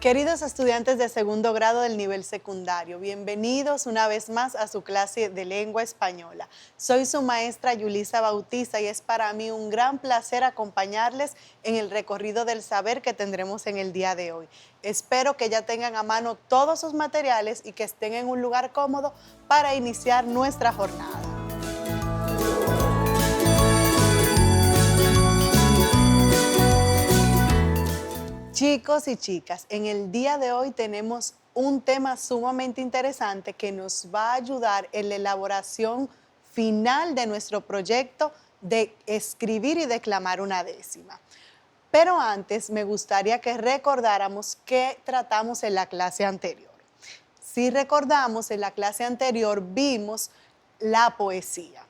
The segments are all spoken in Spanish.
Queridos estudiantes de segundo grado del nivel secundario, bienvenidos una vez más a su clase de lengua española. Soy su maestra Yulisa Bautista y es para mí un gran placer acompañarles en el recorrido del saber que tendremos en el día de hoy. Espero que ya tengan a mano todos sus materiales y que estén en un lugar cómodo para iniciar nuestra jornada. Chicos y chicas, en el día de hoy tenemos un tema sumamente interesante que nos va a ayudar en la elaboración final de nuestro proyecto de escribir y declamar una décima. Pero antes me gustaría que recordáramos qué tratamos en la clase anterior. Si recordamos, en la clase anterior vimos la poesía.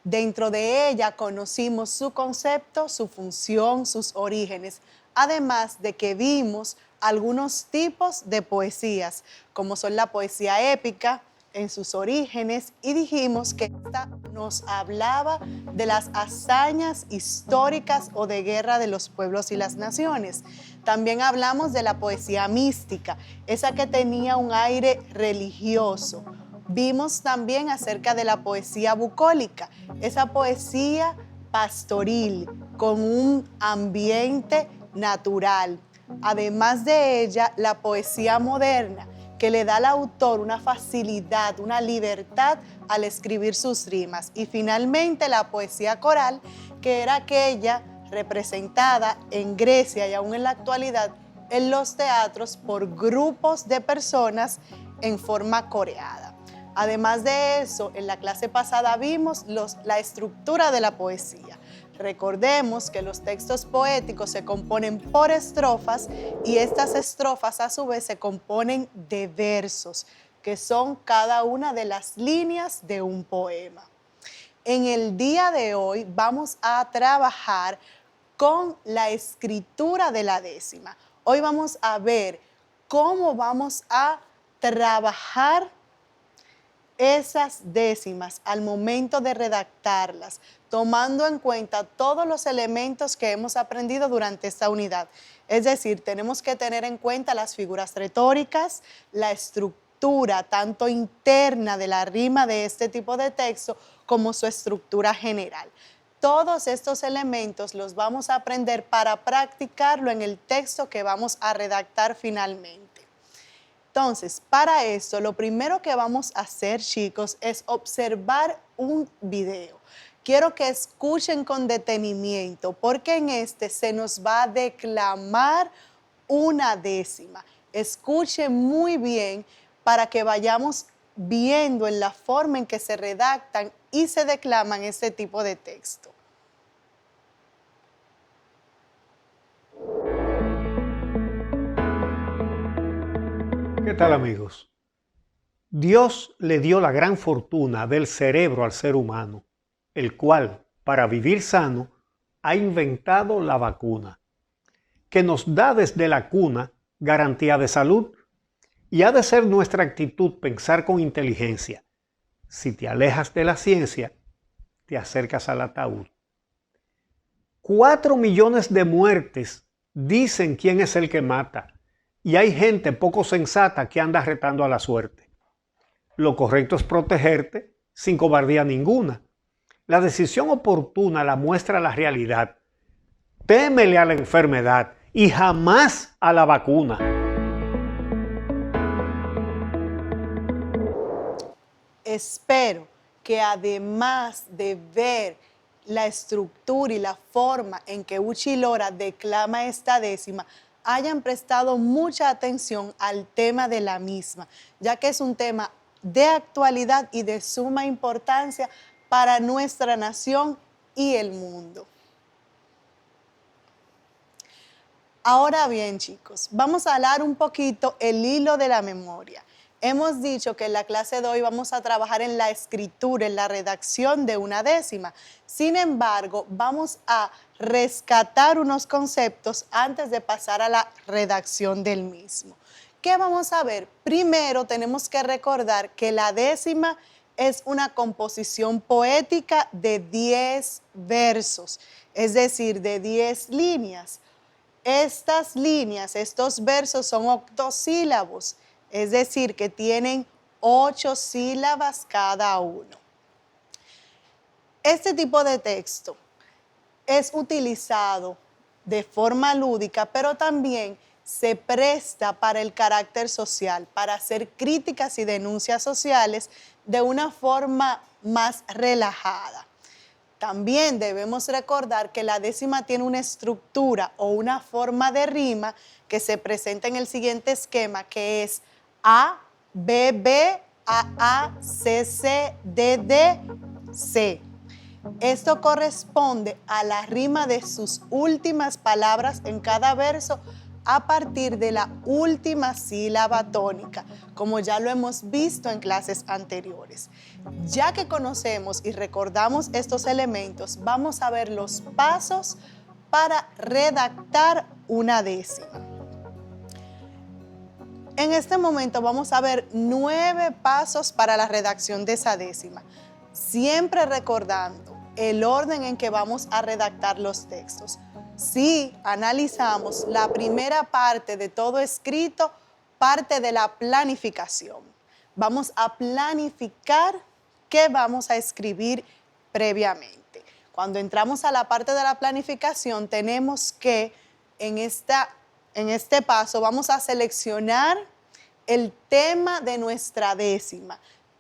Dentro de ella conocimos su concepto, su función, sus orígenes, además de que vimos algunos tipos de poesías, como son la poesía épica en sus orígenes, y dijimos que esta nos hablaba de las hazañas históricas o de guerra de los pueblos y las naciones. También hablamos de la poesía mística, esa que tenía un aire religioso. Vimos también acerca de la poesía bucólica, esa poesía pastoril con un ambiente natural. Además de ella, la poesía moderna, que le da al autor una facilidad, una libertad al escribir sus rimas. Y finalmente la poesía coral, que era aquella representada en Grecia y aún en la actualidad en los teatros por grupos de personas en forma coreada. Además de eso, en la clase pasada vimos la estructura de la poesía. Recordemos que los textos poéticos se componen por estrofas y estas estrofas a su vez se componen de versos, que son cada una de las líneas de un poema. En el día de hoy vamos a trabajar con la escritura de la décima. Hoy vamos a ver cómo vamos a trabajar esas décimas al momento de redactarlas, tomando en cuenta todos los elementos que hemos aprendido durante esta unidad. Es decir, tenemos que tener en cuenta las figuras retóricas, la estructura tanto interna de la rima de este tipo de texto como su estructura general. Todos estos elementos los vamos a aprender para practicarlo en el texto que vamos a redactar finalmente. Entonces, para esto, lo primero que vamos a hacer, chicos, es observar un video. Quiero que escuchen con detenimiento, porque en este se nos va a declamar una décima. Escuchen muy bien para que vayamos viendo en la forma en que se redactan y se declaman este tipo de texto. ¿Qué tal, amigos? Dios le dio la gran fortuna del cerebro al ser humano, el cual, para vivir sano, ha inventado la vacuna, que nos da desde la cuna garantía de salud, y ha de ser nuestra actitud pensar con inteligencia. Si te alejas de la ciencia, te acercas al ataúd. 4 millones de muertes dicen quién es el que mata. Y hay gente poco sensata que anda retando a la suerte. Lo correcto es protegerte sin cobardía ninguna. La decisión oportuna la muestra la realidad. Témele a la enfermedad y jamás a la vacuna. Espero que además de ver la estructura y la forma en que Uchi Lora declama esta décima, hayan prestado mucha atención al tema de la misma, ya que es un tema de actualidad y de suma importancia para nuestra nación y el mundo. Ahora bien, chicos, vamos a hablar un poquito el hilo de la memoria. Hemos dicho que en la clase de hoy vamos a trabajar en la escritura, en la redacción de una décima. Sin embargo, vamos a rescatar unos conceptos antes de pasar a la redacción del mismo. ¿Qué vamos a ver? Primero tenemos que recordar que la décima es una composición poética de 10 versos, es decir, de 10 líneas. Estas líneas, estos versos son octosílabos, es decir, que tienen 8 sílabas cada uno. Este tipo de texto es utilizado de forma lúdica, pero también se presta para el carácter social, para hacer críticas y denuncias sociales de una forma más relajada. También debemos recordar que la décima tiene una estructura o una forma de rima que se presenta en el siguiente esquema, que es A, B, B, A, C, C, D, D, C. Esto corresponde a la rima de sus últimas palabras en cada verso a partir de la última sílaba tónica, como ya lo hemos visto en clases anteriores. Ya que conocemos y recordamos estos elementos, vamos a ver los pasos para redactar una décima. En este momento vamos a ver 9 pasos para la redacción de esa décima, siempre recordando el orden en que vamos a redactar los textos. Si analizamos la primera parte de todo escrito, parte de la planificación. Vamos a planificar qué vamos a escribir previamente. Cuando entramos a la parte de la planificación, tenemos que en este paso vamos a seleccionar el tema de nuestra décima.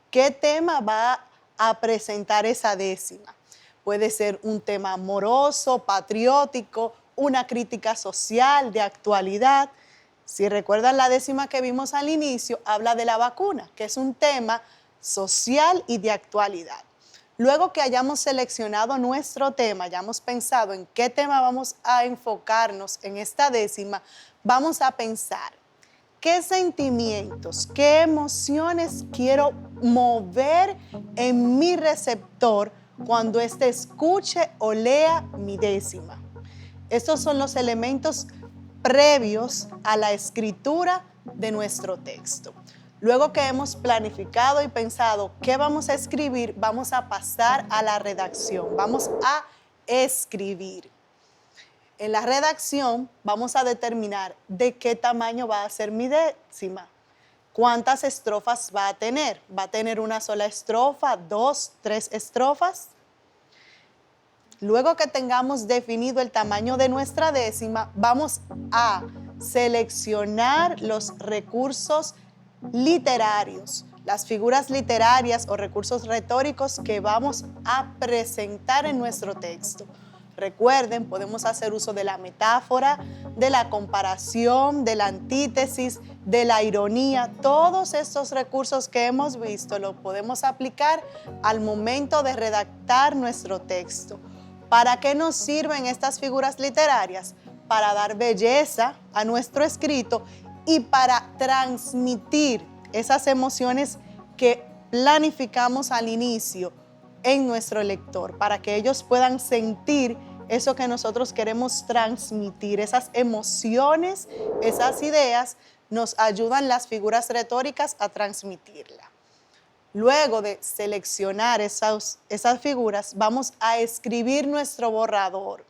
¿Qué tema va a presentar esa décima? Puede ser un tema amoroso, patriótico, una crítica social, de actualidad. Si recuerdan la décima que vimos al inicio, habla de la vacuna, que es un tema social y de actualidad. Luego que hayamos seleccionado nuestro tema, hayamos pensado en qué tema vamos a enfocarnos en esta décima, vamos a pensar qué sentimientos, qué emociones quiero mover en mi receptor cuando éste escuche o lea mi décima. Estos son los elementos previos a la escritura de nuestro texto. Luego que hemos planificado y pensado qué vamos a escribir, vamos a pasar a la redacción, vamos a escribir. En la redacción vamos a determinar de qué tamaño va a ser mi décima. ¿Cuántas estrofas va a tener? ¿Va a tener una sola estrofa, 2, 3 estrofas? Luego que tengamos definido el tamaño de nuestra décima, vamos a seleccionar los recursos literarios, las figuras literarias o recursos retóricos que vamos a presentar en nuestro texto. Recuerden, podemos hacer uso de la metáfora, de la comparación, de la antítesis, de la ironía. Todos estos recursos que hemos visto los podemos aplicar al momento de redactar nuestro texto. ¿Para qué nos sirven estas figuras literarias? Para dar belleza a nuestro escrito y para transmitir esas emociones que planificamos al inicio en nuestro lector, para que ellos puedan sentir eso que nosotros queremos transmitir, esas emociones, esas ideas, nos ayudan las figuras retóricas a transmitirla. Luego de seleccionar esas figuras, vamos a escribir nuestro borrador.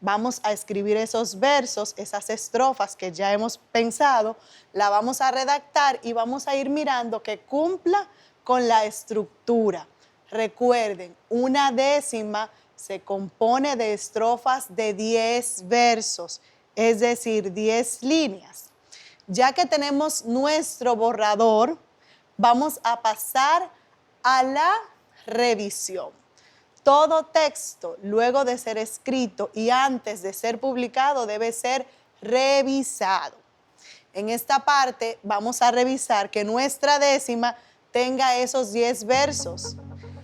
Vamos a escribir esos versos, esas estrofas que ya hemos pensado, la vamos a redactar y vamos a ir mirando que cumpla con la estructura. Recuerden, una décima se compone de estrofas de 10 versos, es decir, 10 líneas. Ya que tenemos nuestro borrador, vamos a pasar a la revisión. Todo texto, luego de ser escrito y antes de ser publicado, debe ser revisado. En esta parte vamos a revisar que nuestra décima tenga esos 10 versos,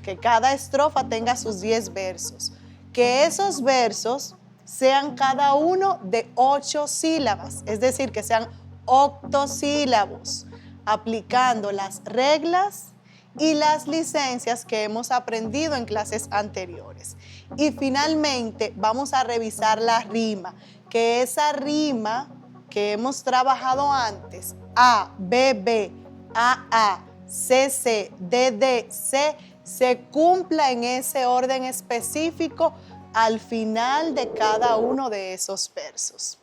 que cada estrofa tenga sus 10 versos, que esos versos sean cada uno de 8 sílabas, es decir, que sean octosílabos, aplicando las reglas y las licencias que hemos aprendido en clases anteriores. Y finalmente vamos a revisar la rima, que esa rima que hemos trabajado antes, A, B, B, A, C, C, D, D, C, se cumpla en ese orden específico al final de cada uno de esos versos.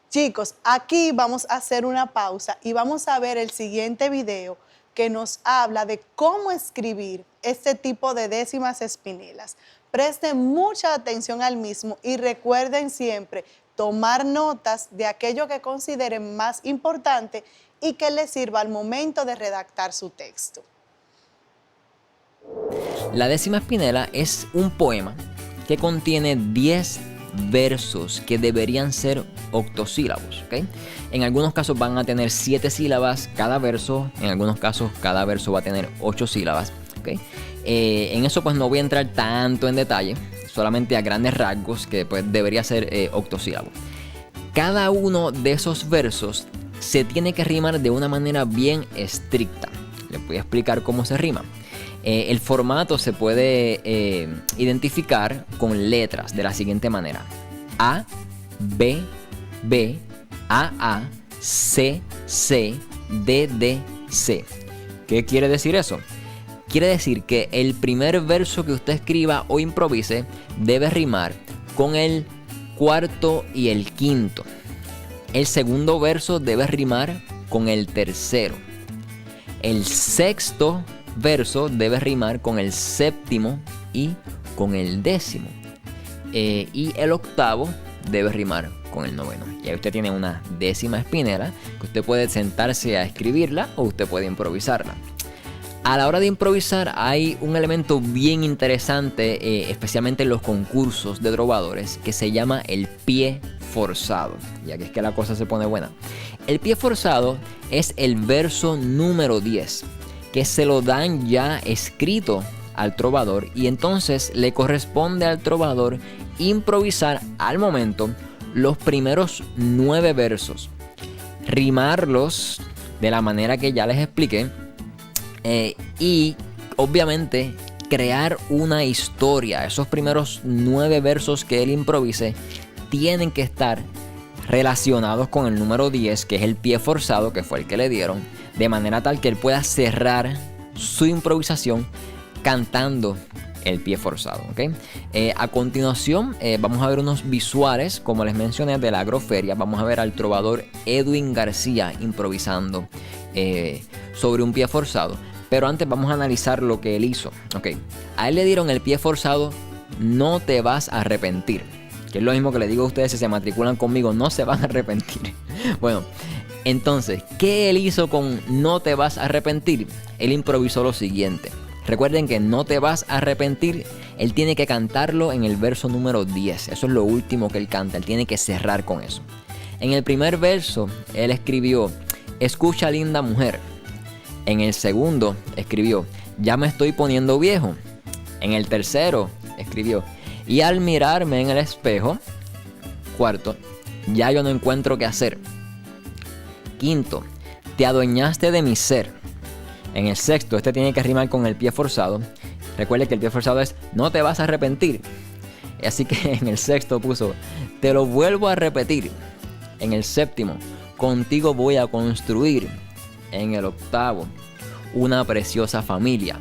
Chicos, aquí vamos a hacer una pausa y vamos a ver el siguiente video que nos habla de cómo escribir este tipo de décimas espinelas. Presten mucha atención al mismo y recuerden siempre tomar notas de aquello que consideren más importante y que les sirva al momento de redactar su texto. La décima espinela es un poema que contiene 10 versos que deberían ser octosílabos, ¿ok? En algunos casos van a tener 7 sílabas cada verso, en algunos casos cada verso va a tener 8 sílabas, ¿ok? En eso pues no voy a entrar tanto en detalle, solamente a grandes rasgos que pues debería ser octosílabo. Cada uno de esos versos se tiene que rimar de una manera bien estricta. Les voy a explicar cómo se rima. El formato se puede identificar con letras de la siguiente manera: A, B, B, A, C, C, D, D, C. ¿Qué quiere decir eso? Quiere decir que el primer verso que usted escriba o improvise debe rimar con el cuarto y el quinto. El segundo verso debe rimar con el tercero. El sexto verso debe rimar con el séptimo y con el décimo. Y el octavo debe rimar con el noveno. Y ahí usted tiene una décima espinela que usted puede sentarse a escribirla o usted puede improvisarla. A la hora de improvisar hay un elemento bien interesante, especialmente en los concursos de trovadores, que se llama el pie forzado. Y aquí es que la cosa se pone buena. El pie forzado es el verso número 10, que se lo dan ya escrito al trovador, y entonces le corresponde al trovador improvisar al momento los primeros 9 versos, rimarlos de la manera que ya les expliqué, y obviamente crear una historia. Esos primeros 9 versos que él improvise tienen que estar relacionados con el número 10, que es el pie forzado, que fue el que le dieron, de manera tal que él pueda cerrar su improvisación cantando el pie forzado, ¿okay? A continuación vamos a ver unos visuales, como les mencioné, de la agroferia. Vamos a ver al trovador Edwin García improvisando sobre un pie forzado. Pero antes vamos a analizar lo que él hizo. Okay. A él le dieron el pie forzado, no te vas a arrepentir. Que es lo mismo que le digo a ustedes si se matriculan conmigo, no se van a arrepentir. Bueno, entonces, ¿qué él hizo con no te vas a arrepentir? Él improvisó lo siguiente. Recuerden que no te vas a arrepentir, él tiene que cantarlo en el verso número 10. Eso es lo último que él canta, él tiene que cerrar con eso. En el primer verso, él escribió, escucha linda mujer. En el segundo escribió, ya me estoy poniendo viejo. En el tercero escribió, y al mirarme en el espejo. Cuarto, ya yo no encuentro qué hacer. Quinto, te adueñaste de mi ser. En el sexto, este tiene que rimar con el pie forzado. Recuerde que el pie forzado es, no te vas a arrepentir. Así que en el sexto puso, te lo vuelvo a repetir. En el séptimo, contigo voy a construir. En el octavo, una preciosa familia.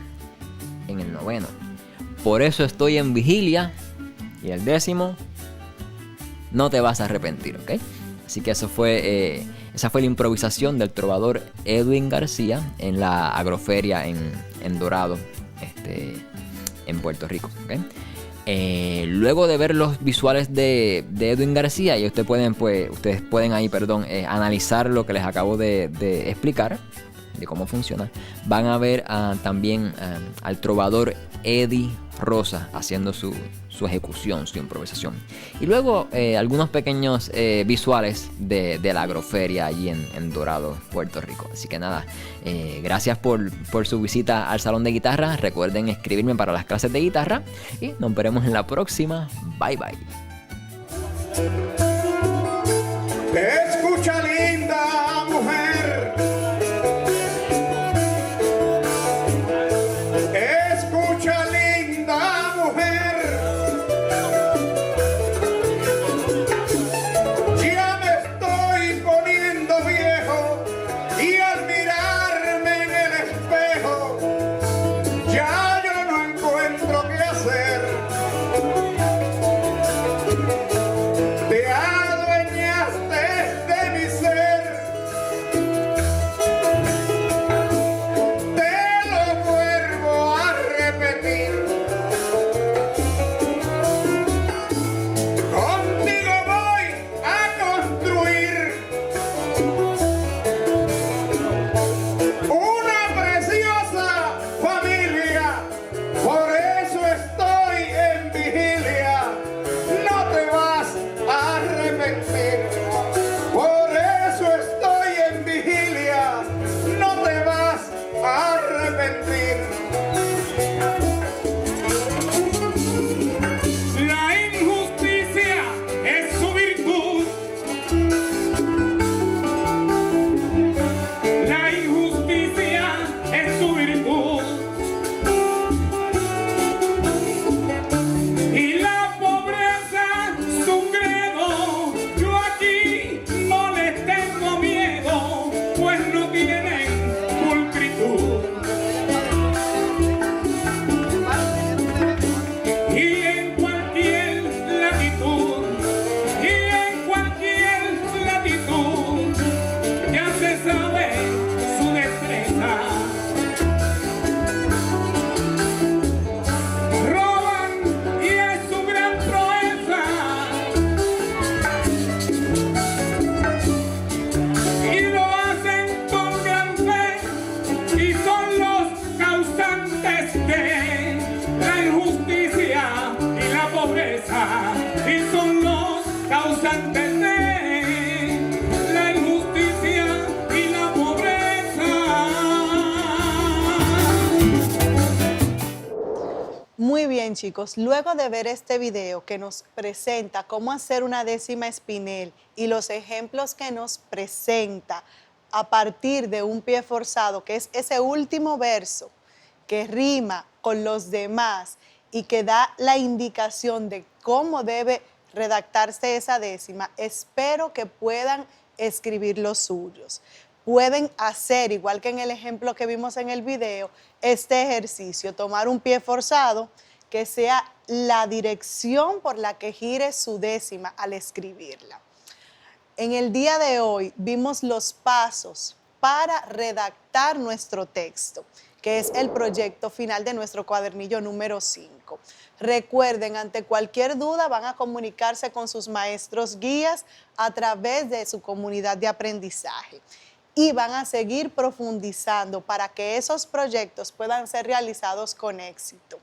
En el noveno, por eso estoy en vigilia. Y el décimo, no te vas a arrepentir, ¿ok? Así que esa fue la improvisación del trovador Edwin García en la agroferia en Dorado, en Puerto Rico, ¿ok? Luego de ver los visuales de Edwin García, y ustedes pueden ahí, analizar lo que les acabo de explicar, de cómo funciona. Van a ver también al trovador Eddie Rosa haciendo su ejecución, su improvisación. Y luego algunos pequeños visuales de la agroferia allí en Dorado, Puerto Rico. Así que nada, gracias por su visita al Salón de Guitarra. Recuerden escribirme para las clases de guitarra y nos veremos en la próxima. Bye bye. Escucha linda mujer, escucha linda mujer, ya me estoy poniendo viejo y al mirarme en el espejo ya yo no encuentro qué hacer. combatiré la injusticia y la pobreza. Muy bien, chicos, luego de ver este video que nos presenta cómo hacer una décima espinel y los ejemplos que nos presenta a partir de un pie forzado, que es ese último verso que rima con los demás y que da la indicación de cómo debe redactarse esa décima, espero que puedan escribir los suyos. Pueden hacer, igual que en el ejemplo que vimos en el video, este ejercicio, tomar un pie forzado que sea la dirección por la que gire su décima al escribirla. En el día de hoy vimos los pasos para redactar nuestro texto, que es el proyecto final de nuestro cuadernillo número 5. Recuerden, ante cualquier duda van a comunicarse con sus maestros guías a través de su comunidad de aprendizaje y van a seguir profundizando para que esos proyectos puedan ser realizados con éxito.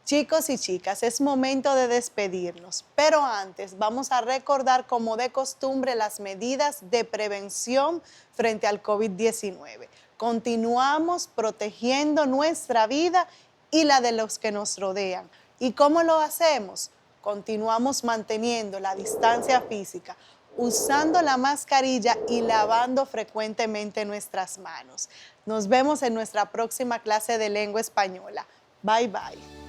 Chicos y chicas, es momento de despedirnos, pero antes vamos a recordar como de costumbre las medidas de prevención frente al COVID-19. Continuamos protegiendo nuestra vida y la de los que nos rodean. ¿Y cómo lo hacemos? Continuamos manteniendo la distancia física, usando la mascarilla y lavando frecuentemente nuestras manos. Nos vemos en nuestra próxima clase de lengua española. Bye, bye.